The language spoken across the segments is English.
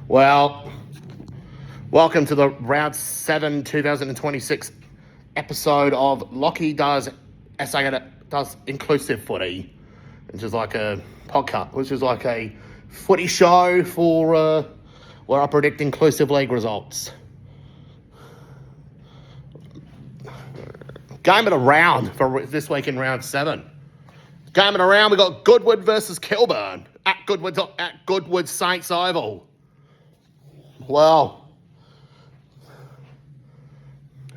Well, welcome to the Round 7 2026 episode of Lockie Does does Inclusive Footy, which is like a podcast, which is like a footy show for where I predict inclusive league results. Game of the round for this week in Round 7. Game of the round, we got Goodwood versus Kilburn at Goodwood Saints Oval. Well,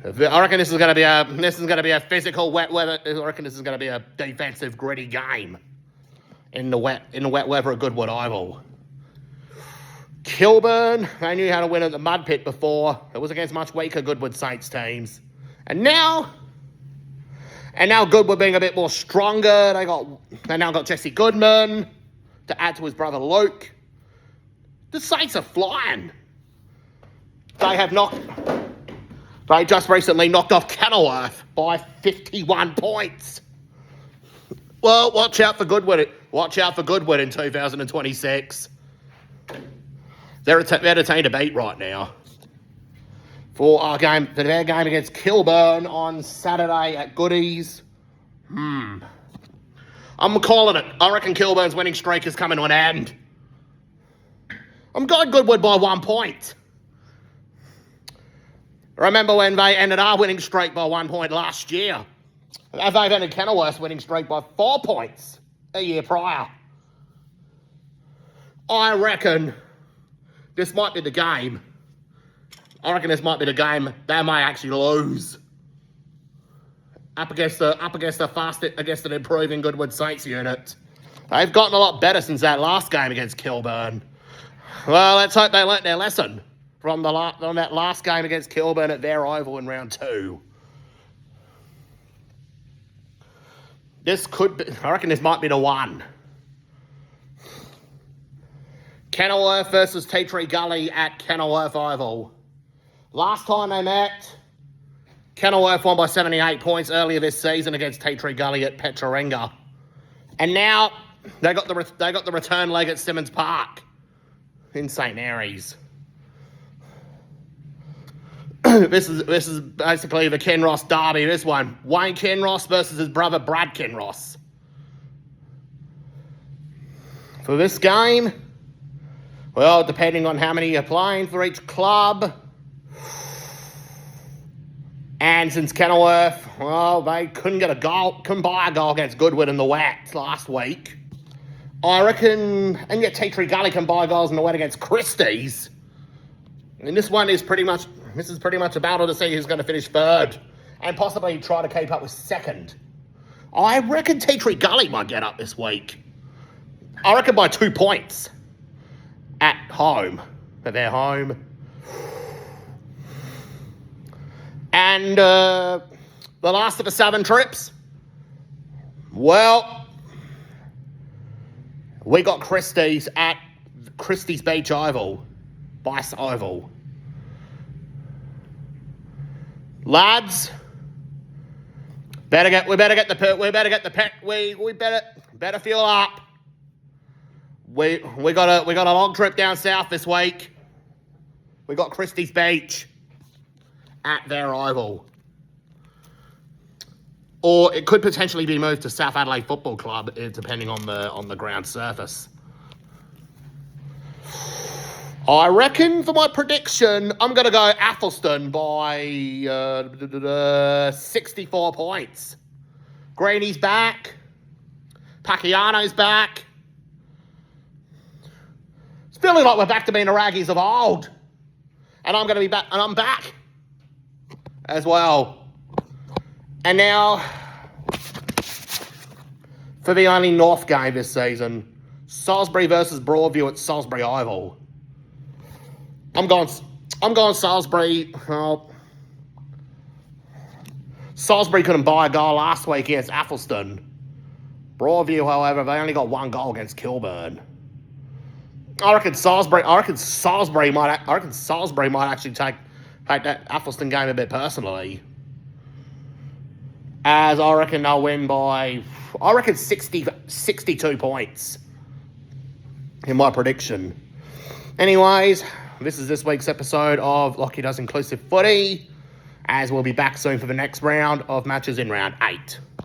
I reckon this is going to be a physical wet weather. I reckon this is going to be a defensive gritty game in the wet weather at Goodwood Oval. Kilburn, they knew how to win at the mud pit before. It was against much weaker Goodwood Saints teams, and now Goodwood being a bit more stronger. They now got Jesse Goodman to add to his brother Luke. The Saints are flying. They just recently knocked off Kenilworth by 51 points. Well, watch out for Goodwood. Watch out for Goodwood in 2026. They're a team to beat right now. For their game against Kilburn on Saturday at Goodies. I'm calling it. I reckon Kilburn's winning streak is coming to an end. I'm going Goodwood by 1 point. Remember when they ended our winning streak by 1 point last year? They've ended Kenilworth's winning streak by 4 points a year prior. I reckon this might be the game. I reckon this might be the game they may actually lose. Up against an improving Goodwood Saints unit. They've gotten a lot better since that last game against Kilburn. Well, let's hope they learnt their lesson from that last game against Kilburn at their oval in round 2. I reckon this might be the one. Kenilworth versus Tea Tree Gully at Kenilworth Oval. Last time they met, Kenilworth won by 78 points earlier this season against Tea Tree Gully at Petcharenga. And now they got the return leg at Simmons Park in St Mary's. This is basically the Kinross derby, this one. Wayne Kinross versus his brother Brad Kinross. For this game, well, depending on how many are playing for each club, and since Kenilworth, well, they couldn't buy a goal against Goodwood in the wet last week. I reckon, and yet Tea Tree Gully can buy goals in the wet against Christie's. And this is pretty much a battle to see who's going to finish third and possibly try to keep up with second. I reckon Tea Tree Gully might get up this week. I reckon by 2 points at home. At their home. And the last of the 7 trips, well, we got Christie's at Christie's Beach Oval, Bice Oval. Lads, better fuel up. We got a long trip down south this week. We got Christie's Beach at their oval. Or it could potentially be moved to South Adelaide Football Club, depending on the ground surface. I reckon for my prediction, I'm going to go Athelston by 64 points. Greeny's back. Pacquiano's back. It's feeling like we're back to being the Raggies of old. And I'm going to be back, and I'm back as well. And now, for the only North game this season, Salisbury versus Broadview at Salisbury Oval. I'm going Salisbury. Well, Salisbury couldn't buy a goal last week against Athelston. Broadview, however, they only got 1 goal against Kilburn. I reckon Salisbury might actually take that Athelston game a bit personally. As I reckon they'll win by 62 points in my prediction. Anyways, this is this week's episode of Lockie Does Inclusive Footy, as we'll be back soon for the next round of matches in round 8.